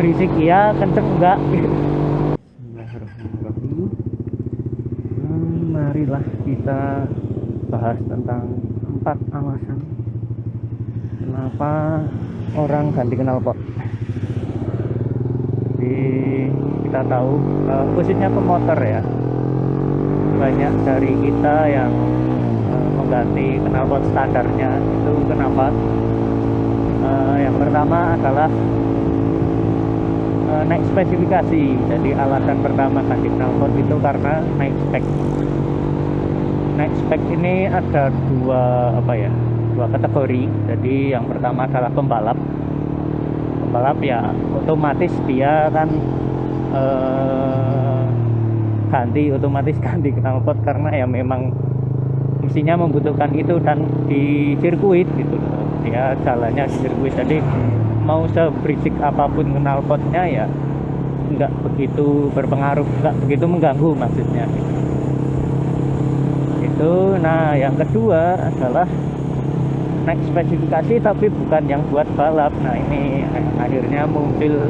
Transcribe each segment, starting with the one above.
berisik iya, kenceng enggak. Bismillahirrahmanirrahim. Marilah kita bahas tentang 4 alasan kenapa orang ganti knalpot. Jadi kita tahu khususnya pemotor ya, banyak dari kita yang mengganti knalpot standarnya. Itu kenapa? Yang pertama adalah naik spesifikasi. Jadi alasan pertama ganti knalpot itu karena naik spek. Naik spek ini ada dua kategori. Jadi yang pertama adalah pembalap ya, otomatis dia kan otomatis ganti knalpot karena ya memang mestinya membutuhkan itu dan di sirkuit gitu loh. Dia jalannya di sirkuit, jadi mau seberisik apapun knalpotnya ya nggak begitu berpengaruh, nggak begitu mengganggu maksudnya gitu. Itu. Nah, yang kedua adalah naik spesifikasi tapi bukan yang buat balap. Nah, ini akhirnya muncul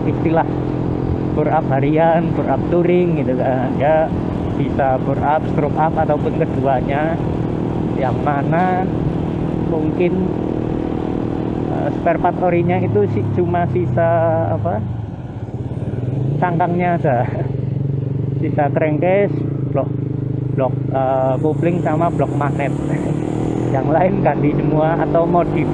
istilah bore up harian, bore up touring gitu kan ya. Bisa bore up, stroke up ataupun keduanya, yang mana mungkin spare part orinya itu cuma sisa cangkangnya aja, sisa crankcase, blok kopling sama blok magnet. Yang lain ganti semua atau modif.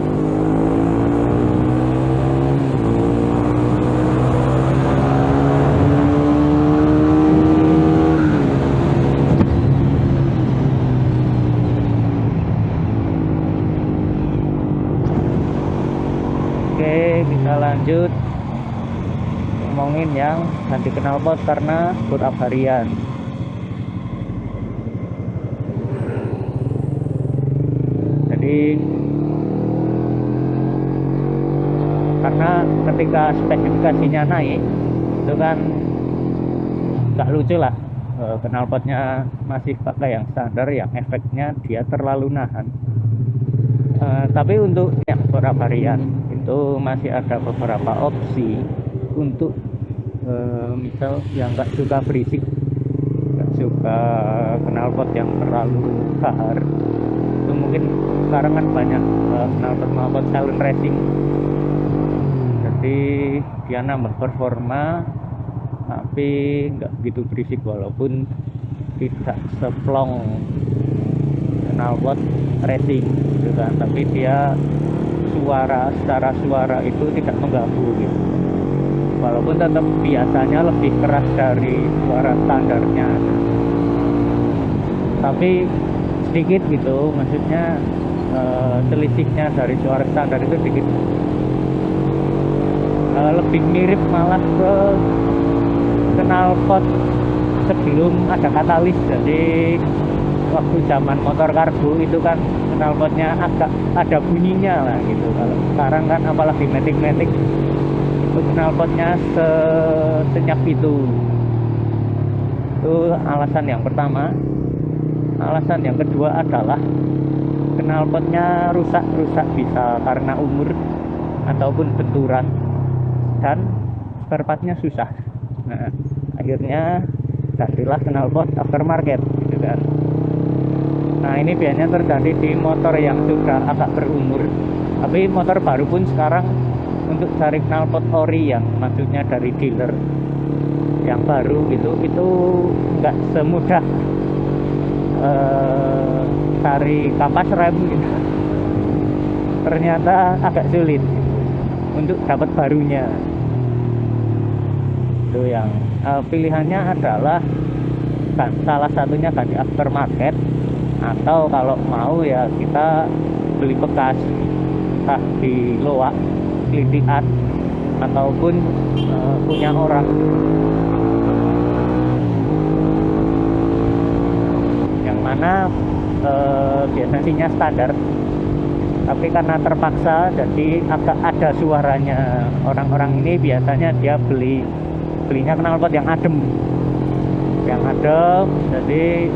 Oke, kita lanjut ngomongin yang ganti knalpot karena bore up harian. Jadi karena ketika spesifikasinya naik itu kan nggak lucu lah, knalpotnya masih pakai yang standar, yang efeknya dia terlalu nahan. Tapi untuk yang bore up harian itu masih ada beberapa opsi untuk misal yang nggak suka berisik, nggak suka knalpot yang terlalu kahar. Itu mungkin sekarang kan banyak knalpot silent racing, jadi dia nambah performa tapi nggak begitu berisik walaupun tidak seplong knalpot racing gitu kan, tapi dia secara suara itu tidak mengganggu gitu, walaupun tetap biasanya lebih keras dari suara standarnya, tapi sedikit gitu, maksudnya selisihnya dari suara standar itu sedikit, lebih mirip malah ke knalpot sebelum ada katalis. Jadi waktu zaman motor karbu itu kan knalpotnya agak ada bunyinya lah gitu. Kalau sekarang kan apalagi matic itu knalpotnya senyap itu. Itu alasan yang pertama. Alasan yang kedua adalah knalpotnya rusak bisa karena umur ataupun benturan dan spare partnya susah. Nah, akhirnya gantilah knalpot aftermarket gitu kan. Nah, ini biasanya terjadi di motor yang sudah agak berumur. Tapi motor baru pun sekarang untuk cari knalpot ori yang maksudnya dari dealer yang baru gitu, itu nggak semudah cari kapas rem gitu. Ternyata agak sulit untuk dapat barunya. Itu yang pilihannya adalah salah satunya ganti aftermarket, atau kalau mau ya kita beli bekas, entah di loak, kelitian, ataupun punya orang. Yang mana biasanya standar, tapi karena terpaksa jadi agak ada suaranya. Orang-orang ini biasanya dia belinya knalpot yang adem, jadi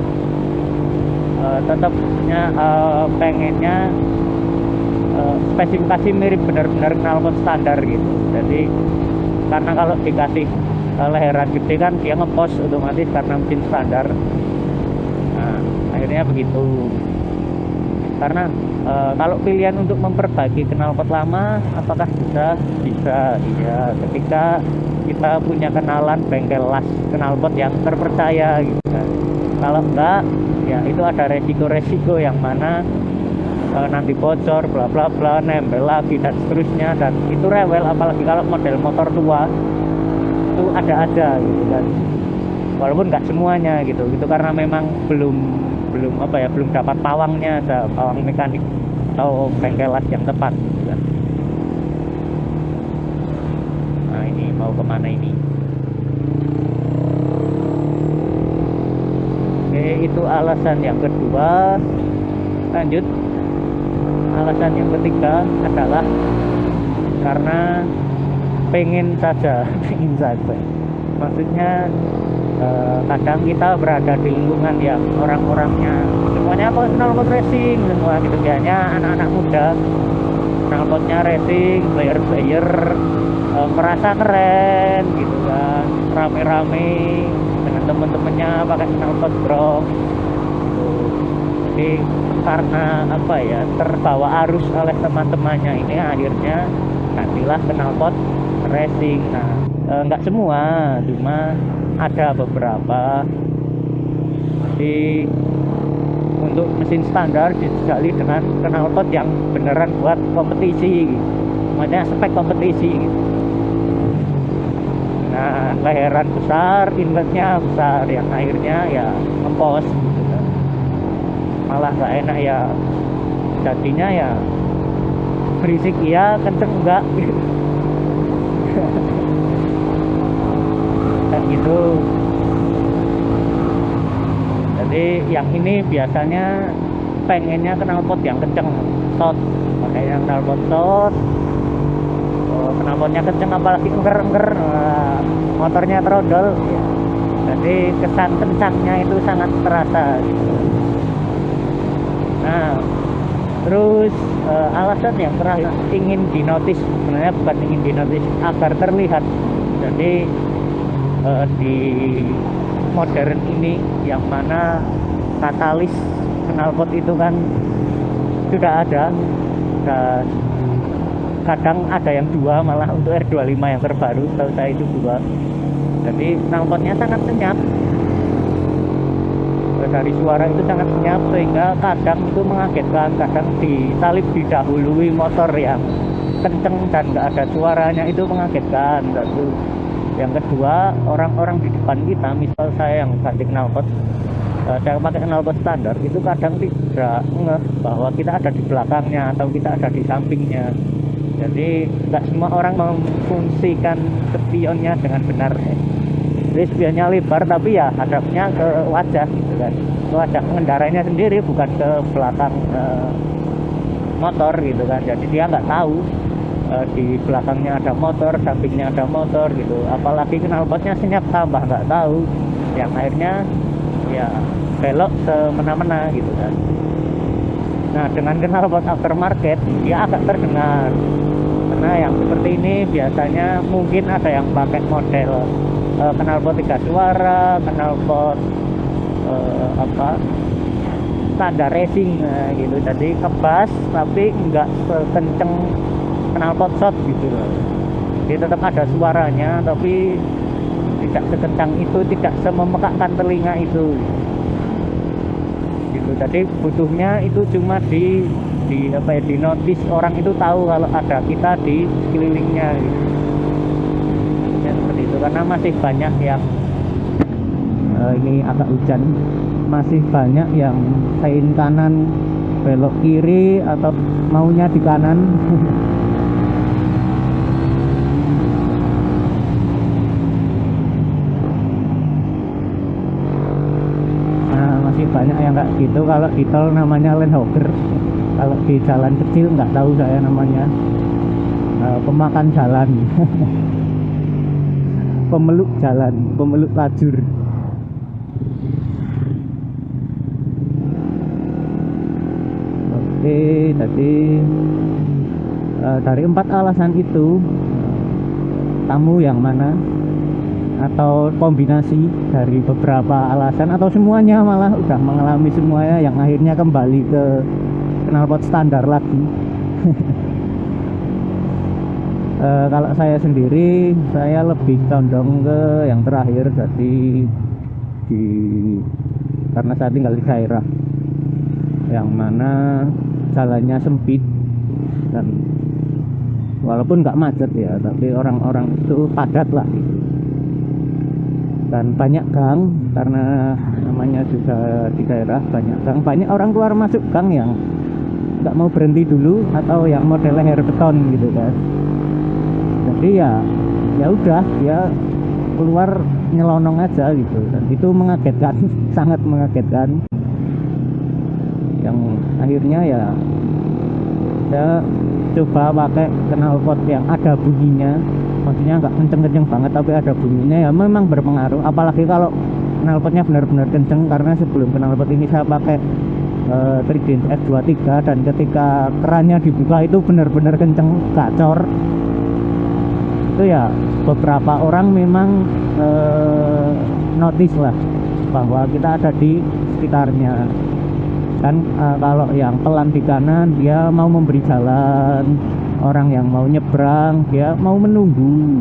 tetapnya pengennya spesifikasi mirip benar-benar knalpot standar gitu. Jadi karena kalau dikasih leheran gede kan dia ngepos otomatis karena mesin standar. Nah, akhirnya begitu. Karena kalau pilihan untuk memperbaiki knalpot lama, apakah bisa? Bisa, iya. Ketika kita punya kenalan bengkel las knalpot yang terpercaya gitu kan. Kalau enggak, ya itu ada resiko-resiko yang mana nanti bocor, bla bla bla, nempel lagi dan seterusnya, dan itu rewel. Apalagi kalau model motor tua itu ada aja gitu kan. Walaupun nggak semuanya gitu karena memang belum apa ya, belum dapat pawangnya, ada pawang mekanik atau bengkel las yang tepat gitu kan. Nah, ini mau kemana ini? Oke, itu alasan yang kedua. Lanjut, alasan yang ketiga adalah karena pengen saja maksudnya kadang kita berada di lingkungan yang orang-orangnya semuanya apa knalpot racing semua gitu, kayaknya anak-anak muda knalpotnya racing, player merasa keren gitu kan, rame-rame dengan temen-temennya pakai knalpot bro gitu. Jadi karena apa ya, terbawa arus oleh teman-temannya ini, akhirnya gantilah knalpot racing. Nah, nggak semua, cuma ada beberapa. Jadi untuk mesin standar disekali dengan knalpot yang beneran buat kompetisi, maksudnya spek kompetisi gitu. Nah, leheran besar, inletnya besar, yang akhirnya ya ngepos gitu kan. Malah nggak enak ya, jadinya ya berisik iya, kenceng enggak gitu. Kayak gitu. Jadi yang ini biasanya pengennya knalpot yang kenceng, short, pakai yang knalpot short. Knalpotnya kenceng, apalagi engger motornya terondol ya. Jadi kesan kencangnya itu sangat terasa gitu. Nah, terus alasan yang terakhir, ingin dinotis, sebenarnya bukan ingin dinotis, agar terlihat. Jadi di modern ini yang mana katalis knalpot itu kan sudah ada, dan kadang ada yang dua, malah untuk R25 yang terbaru tahu saya itu dua. Jadi knalpotnya sangat senyap, dari suara itu sangat senyap, sehingga kadang itu mengagetkan. Kadang disalib didahului motor yang kenceng dan nggak ada suaranya, itu mengagetkan. Satu. Yang kedua, orang-orang di depan kita, misal saya yang ganti knalpot, saya pakai knalpot standar, itu kadang tidak ngeh bahwa kita ada di belakangnya atau kita ada di sampingnya. Jadi nggak semua orang memfungsikan spionnya dengan benar. Jadi spionnya lebar tapi ya hadapnya ke wajah gitu kan, ke wajah pengendaranya sendiri, bukan ke belakang motor gitu kan. Jadi dia nggak tahu di belakangnya ada motor, sampingnya ada motor gitu. Apalagi knalpotnya senyap, tambah nggak tahu, yang akhirnya ya belok semena-mena gitu kan. Nah, dengan knalpot aftermarket dia agak terdengar, karena yang seperti ini biasanya mungkin ada yang pakai model knalpot 3 suara, knalpot standar racing gitu. Jadi kebas tapi nggak sekenceng knalpot short gitu loh. Jadi tetap ada suaranya tapi tidak sekencang itu, tidak sememekakkan telinga itu gitu. Jadi butuhnya itu cuma di notice, orang itu tahu kalau ada kita di sekelilingnya gitu. Ya, seperti itu. Karena masih banyak yang ini agak hujan, masih banyak yang sein kanan belok kiri atau maunya di kanan. Banyak yang nggak gitu. Kalau di tol namanya lane hogger, kalau di jalan kecil nggak tahu saya namanya pemakan jalan. Pemeluk jalan, pemeluk lajur. Oke, Jadi dari 4 alasan itu, kamu yang mana, atau kombinasi dari beberapa alasan, atau semuanya malah udah mengalami semuanya yang akhirnya kembali ke knalpot standar lagi? Kalau saya sendiri, saya lebih condong ke yang terakhir. Jadi karena saya tinggal di daerah yang mana jalannya sempit, dan walaupun nggak macet ya, tapi orang-orang itu padat lah gitu. Dan banyak gang, karena namanya juga di daerah banyak gang, banyak orang keluar masuk gang yang nggak mau berhenti dulu, atau yang modelnya leher beton gitu kan. Jadi ya udah, dia keluar nyelonong aja gitu, dan itu mengagetkan sangat mengagetkan. Yang akhirnya ya saya coba pakai knalpot yang ada bunyinya, maksudnya nggak kenceng-kenceng banget tapi ada bunyinya, ya memang berpengaruh. Apalagi kalau knalpotnya benar-benar kenceng, karena sebelum knalpot ini saya pakai Trident F23, dan ketika kerannya dibuka itu benar-benar kenceng, gacor. Itu ya beberapa orang memang notice lah bahwa kita ada di sekitarnya. Kan kalau yang pelan di kanan dia mau memberi jalan, orang yang mau nyebrang dia mau menunggu.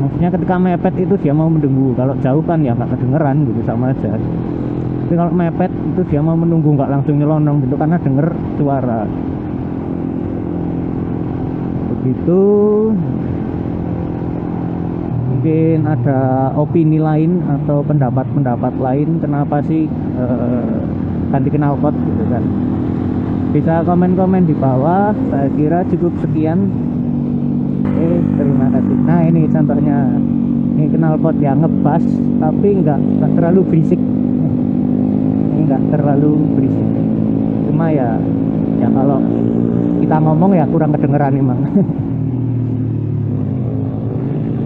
Maksudnya ketika mepet itu dia mau menunggu, kalau jauh kan ya nggak kedengeran gitu, sama aja. Tapi kalau mepet itu dia mau menunggu, nggak langsung nyelonong gitu, karena denger suara. Begitu. Mungkin ada opini lain atau pendapat-pendapat lain kenapa sih ganti knalpot gitu kan, bisa komen-komen di bawah. Saya kira cukup sekian. Terima kasih. Nah, ini contohnya, ini knalpot yang ngebas tapi nggak terlalu berisik. Ini nggak terlalu berisik, cuma ya kalau kita ngomong ya kurang kedengeran emang.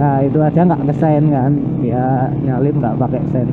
Nah, itu aja nggak ngesen kan, ya nyalip nggak pakai sen.